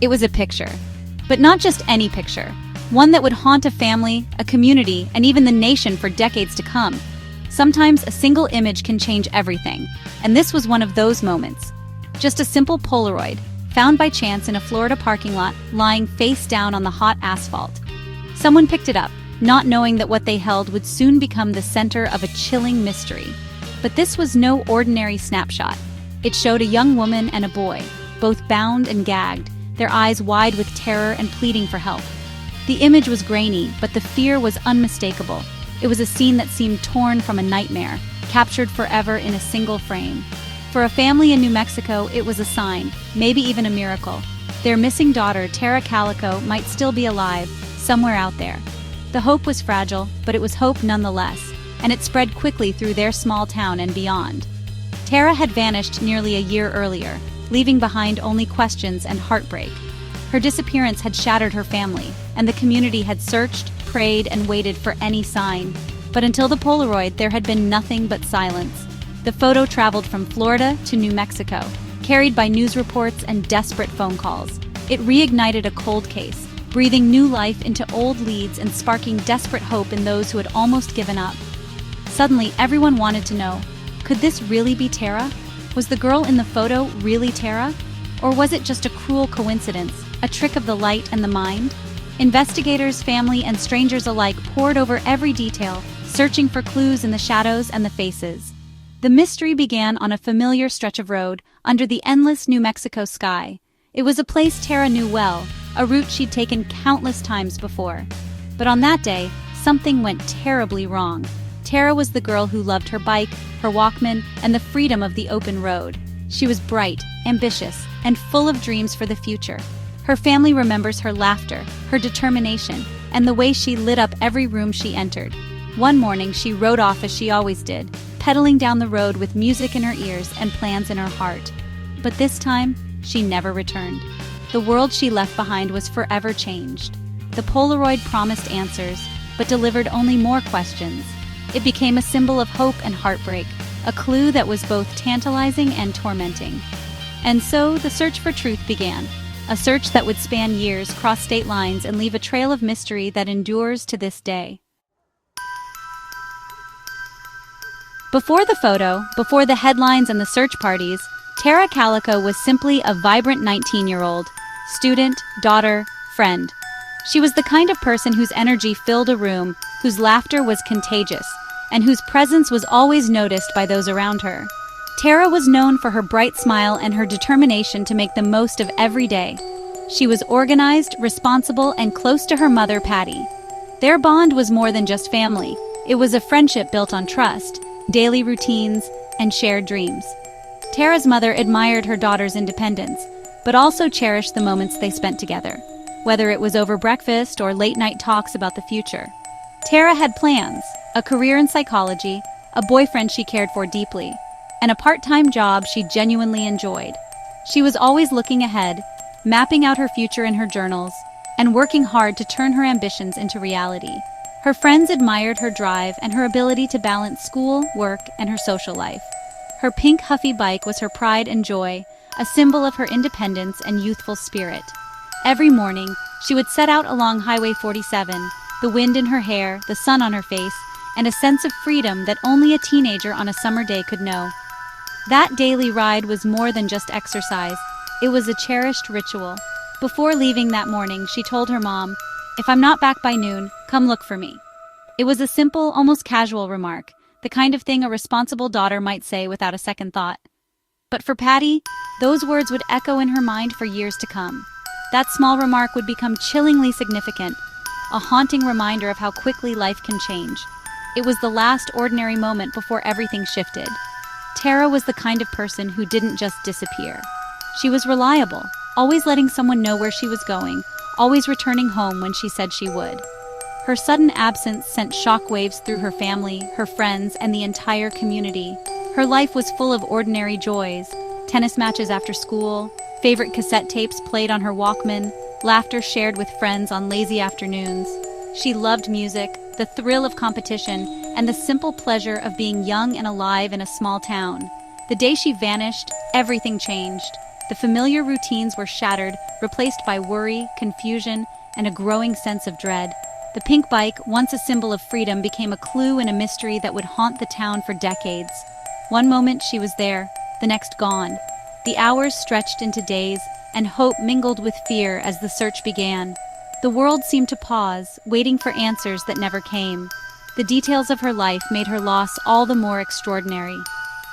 It was a picture. But not just any picture. One that would haunt a family, a community, and even the nation for decades to come. Sometimes a single image can change everything, and this was one of those moments. Just a simple Polaroid, found by chance in a Florida parking lot, lying face down on the hot asphalt. Someone picked it up, not knowing that what they held would soon become the center of a chilling mystery. But this was no ordinary snapshot. It showed a young woman and a boy, both bound and gagged, their eyes wide with terror and pleading for help. The image was grainy, but the fear was unmistakable. It was a scene that seemed torn from a nightmare, captured forever in a single frame. For a family in New Mexico, it was a sign, maybe even a miracle. Their missing daughter, Tara Calico, might still be alive, somewhere out there. The hope was fragile, but it was hope nonetheless, and it spread quickly through their small town and beyond. Tara had vanished nearly a year earlier, leaving behind only questions and heartbreak. Her disappearance had shattered her family, and the community had searched, prayed, and waited for any sign. But until the Polaroid, there had been nothing but silence. The photo traveled from Florida to New Mexico, carried by news reports and desperate phone calls. It reignited a cold case, breathing new life into old leads and sparking desperate hope in those who had almost given up. Suddenly, everyone wanted to know, could this really be Tara? Was the girl in the photo really Tara? Or was it just a cruel coincidence, a trick of the light and the mind? Investigators, family, and strangers alike pored over every detail, searching for clues in the shadows and the faces. The mystery began on a familiar stretch of road, under the endless New Mexico sky. It was a place Tara knew well, a route she'd taken countless times before. But on that day, something went terribly wrong. Tara was the girl who loved her bike, her Walkman, and the freedom of the open road. She was bright, ambitious, and full of dreams for the future. Her family remembers her laughter, her determination, and the way she lit up every room she entered. One morning, she rode off as she always did, pedaling down the road with music in her ears and plans in her heart. But this time, she never returned. The world she left behind was forever changed. The Polaroid promised answers, but delivered only more questions. It became a symbol of hope and heartbreak, a clue that was both tantalizing and tormenting. And so the search for truth began, a search that would span years, cross state lines, and leave a trail of mystery that endures to this day. Before the photo, before the headlines and the search parties, Tara Calico was simply a vibrant 19-year-old, student, daughter, friend. She was the kind of person whose energy filled a room, whose laughter was contagious, and whose presence was always noticed by those around her. Tara was known for her bright smile and her determination to make the most of every day. She was organized, responsible, and close to her mother, Patty. Their bond was more than just family. It was a friendship built on trust, daily routines, and shared dreams. Tara's mother admired her daughter's independence, but also cherished the moments they spent together, whether it was over breakfast or late-night talks about the future. Tara had plans, a career in psychology, a boyfriend she cared for deeply, and a part-time job she genuinely enjoyed. She was always looking ahead, mapping out her future in her journals, and working hard to turn her ambitions into reality. Her friends admired her drive and her ability to balance school, work, and her social life. Her pink Huffy bike was her pride and joy, a symbol of her independence and youthful spirit. Every morning, she would set out along Highway 47, the wind in her hair, the sun on her face, and a sense of freedom that only a teenager on a summer day could know. That daily ride was more than just exercise. It was a cherished ritual. Before leaving that morning, she told her mom, "If I'm not back by noon, come look for me." It was a simple, almost casual remark, the kind of thing a responsible daughter might say without a second thought. But for Patty, those words would echo in her mind for years to come. That small remark would become chillingly significant, a haunting reminder of how quickly life can change. It was the last ordinary moment before everything shifted. Tara was the kind of person who didn't just disappear. She was reliable, always letting someone know where she was going, always returning home when she said she would. Her sudden absence sent shockwaves through her family, her friends, and the entire community. Her life was full of ordinary joys, tennis matches after school, favorite cassette tapes played on her Walkman, laughter shared with friends on lazy afternoons. She loved music, the thrill of competition, and the simple pleasure of being young and alive in a small town. The day she vanished, everything changed. The familiar routines were shattered, replaced by worry, confusion, and a growing sense of dread. The pink bike, once a symbol of freedom, became a clue and a mystery that would haunt the town for decades. One moment she was there, the next gone. The hours stretched into days, and hope mingled with fear as the search began. The world seemed to pause, waiting for answers that never came. The details of her life made her loss all the more extraordinary.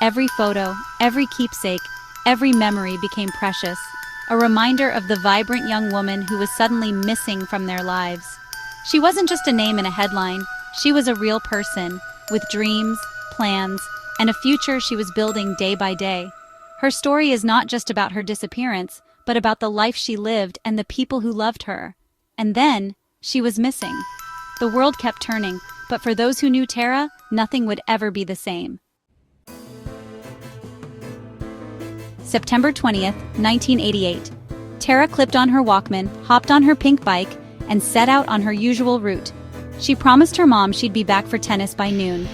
Every photo, every keepsake, every memory became precious, a reminder of the vibrant young woman who was suddenly missing from their lives. She wasn't just a name in a headline, she was a real person, with dreams, plans, and a future she was building day by day. Her story is not just about her disappearance, but about the life she lived and the people who loved her. And then, she was missing. The world kept turning, but for those who knew Tara, nothing would ever be the same. September 20th, 1988. Tara clipped on her Walkman, hopped on her pink bike, and set out on her usual route. She promised her mom she'd be back for tennis by noon.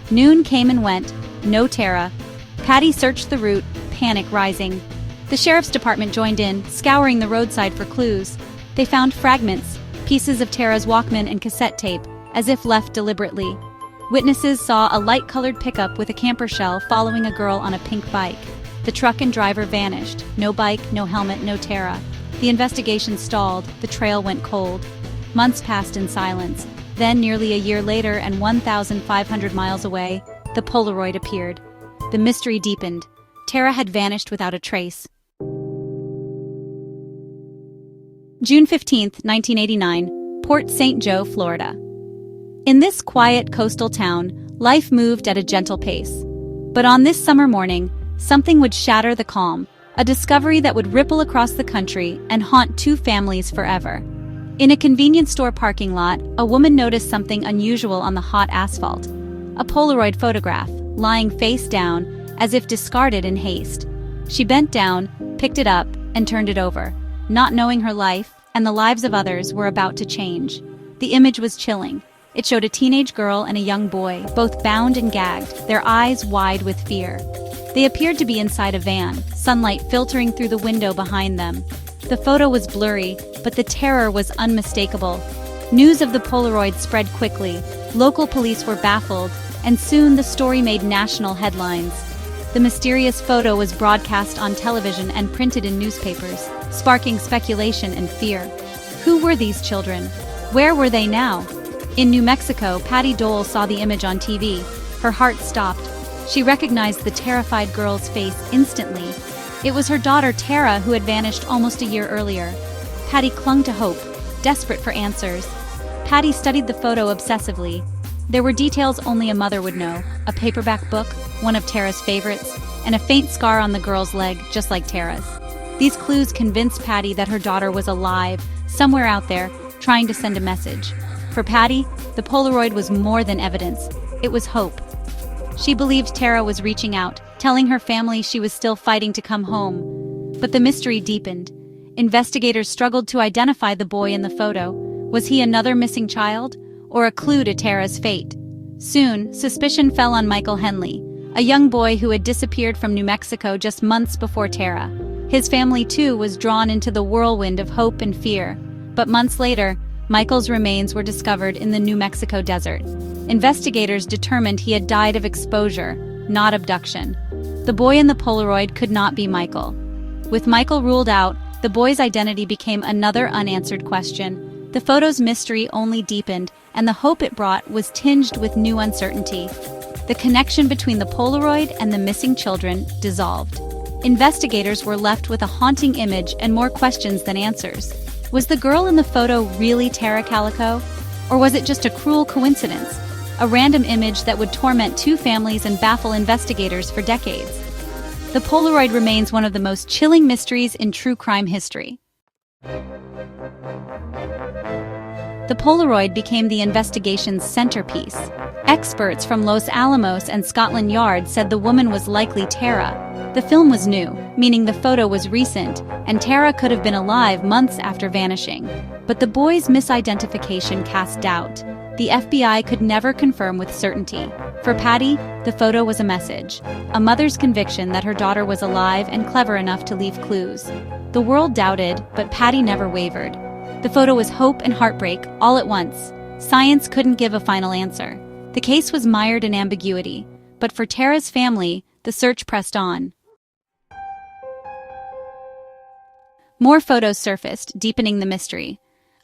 Noon came and went, no Tara. Patty searched the route, panic rising. The sheriff's department joined in, scouring the roadside for clues. They found fragments, pieces of Tara's Walkman and cassette tape, as if left deliberately. Witnesses saw a light-colored pickup with a camper shell following a girl on a pink bike. The truck and driver vanished. No bike, no helmet, no Tara. The investigation stalled. The trail went cold. Months passed in silence. Then, nearly a year later and 1,500 miles away, the Polaroid appeared. The mystery deepened. Tara had vanished without a trace. June 15, 1989, Port St. Joe, Florida. In this quiet coastal town, life moved at a gentle pace. But on this summer morning, something would shatter the calm, a discovery that would ripple across the country and haunt two families forever. In a convenience store parking lot, a woman noticed something unusual on the hot asphalt. A Polaroid photograph, lying face down, as if discarded in haste. She bent down, picked it up, and turned it over, not knowing her life and the lives of others were about to change. The image was chilling. It showed a teenage girl and a young boy, both bound and gagged, their eyes wide with fear. They appeared to be inside a van, sunlight filtering through the window behind them. The photo was blurry, but the terror was unmistakable. News of the Polaroid spread quickly. Local police were baffled, and soon the story made national headlines. The mysterious photo was broadcast on television and printed in newspapers, sparking speculation and fear. Who were these children? Where were they now? In New Mexico, Patty Dole saw the image on TV. Her heart stopped. She recognized the terrified girl's face instantly. It was her daughter Tara who had vanished almost a year earlier. Patty clung to hope, desperate for answers. Patty studied the photo obsessively. There were details only a mother would know: a paperback book, one of Tara's favorites, and a faint scar on the girl's leg, just like Tara's. These clues convinced Patty that her daughter was alive, somewhere out there, trying to send a message. For Patty, the Polaroid was more than evidence. It was hope. She believed Tara was reaching out, telling her family she was still fighting to come home. But the mystery deepened. Investigators struggled to identify the boy in the photo. Was he another missing child, or a clue to Tara's fate? Soon, suspicion fell on Michael Henley, a young boy who had disappeared from New Mexico just months before Tara. His family, too, was drawn into the whirlwind of hope and fear. But months later, Michael's remains were discovered in the New Mexico desert. Investigators determined he had died of exposure, not abduction. The boy in the Polaroid could not be Michael. With Michael ruled out, the boy's identity became another unanswered question. The photo's mystery only deepened, and the hope it brought was tinged with new uncertainty. The connection between the Polaroid and the missing children dissolved. Investigators were left with a haunting image and more questions than answers. Was the girl in the photo really Tara Calico? Or was it just a cruel coincidence? A random image that would torment two families and baffle investigators for decades. The Polaroid remains one of the most chilling mysteries in true crime history. The Polaroid became the investigation's centerpiece. Experts from Los Alamos and Scotland Yard said the woman was likely Tara. The film was new, meaning the photo was recent, and Tara could have been alive months after vanishing. But the boy's misidentification cast doubt. The FBI could never confirm with certainty. For Patty, the photo was a message, a mother's conviction that her daughter was alive and clever enough to leave clues. The world doubted, but Patty never wavered. The photo was hope and heartbreak all at once. Science couldn't give a final answer. The case was mired in ambiguity, but for Tara's family, the search pressed on. More photos surfaced, deepening the mystery.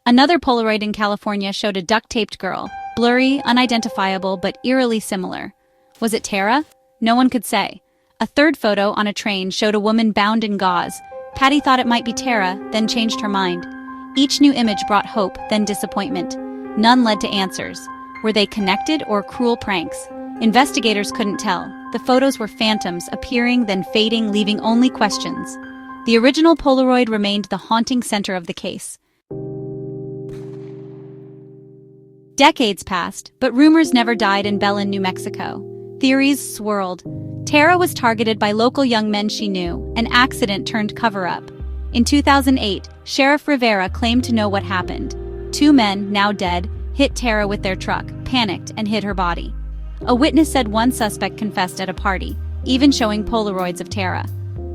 Another Polaroid in California showed a duct-taped girl, blurry, unidentifiable, but eerily similar. Was it Tara? No one could say. A third photo on a train showed a woman bound in gauze. Patty thought it might be Tara, then changed her mind. Each new image brought hope, then disappointment. None led to answers. Were they connected or cruel pranks? Investigators couldn't tell. The photos were phantoms, appearing, then fading, leaving only questions. The original Polaroid remained the haunting center of the case. Decades passed, but rumors never died in Belen, New Mexico. Theories swirled. Tara was targeted by local young men she knew. An accident turned cover-up. In 2008, Sheriff Rivera claimed to know what happened. Two men, now dead, hit Tara with their truck, panicked, and hid her body. A witness said one suspect confessed at a party, even showing Polaroids of Tara.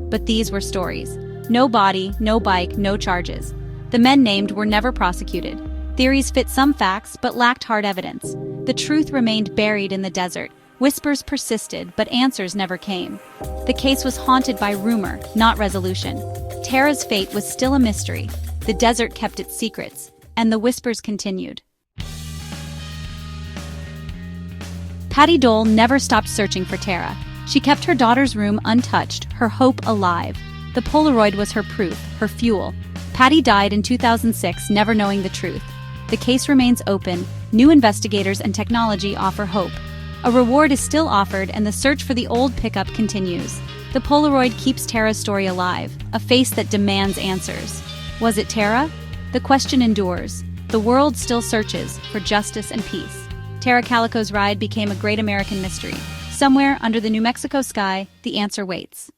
But these were stories. No body, no bike, no charges. The men named were never prosecuted. Theories fit some facts, but lacked hard evidence. The truth remained buried in the desert. Whispers persisted, but answers never came. The case was haunted by rumor, not resolution. Tara's fate was still a mystery. The desert kept its secrets, and the whispers continued. Patty Dole never stopped searching for Tara. She kept her daughter's room untouched, her hope alive. The Polaroid was her proof, her fuel. Patty died in 2006, never knowing the truth. The case remains open. New investigators and technology offer hope. A reward is still offered, and the search for the old pickup continues. The Polaroid keeps Tara's story alive, a face that demands answers. Was it Tara? The question endures. The world still searches for justice and peace. Tara Calico's ride became a great American mystery. Somewhere under the New Mexico sky, the answer waits.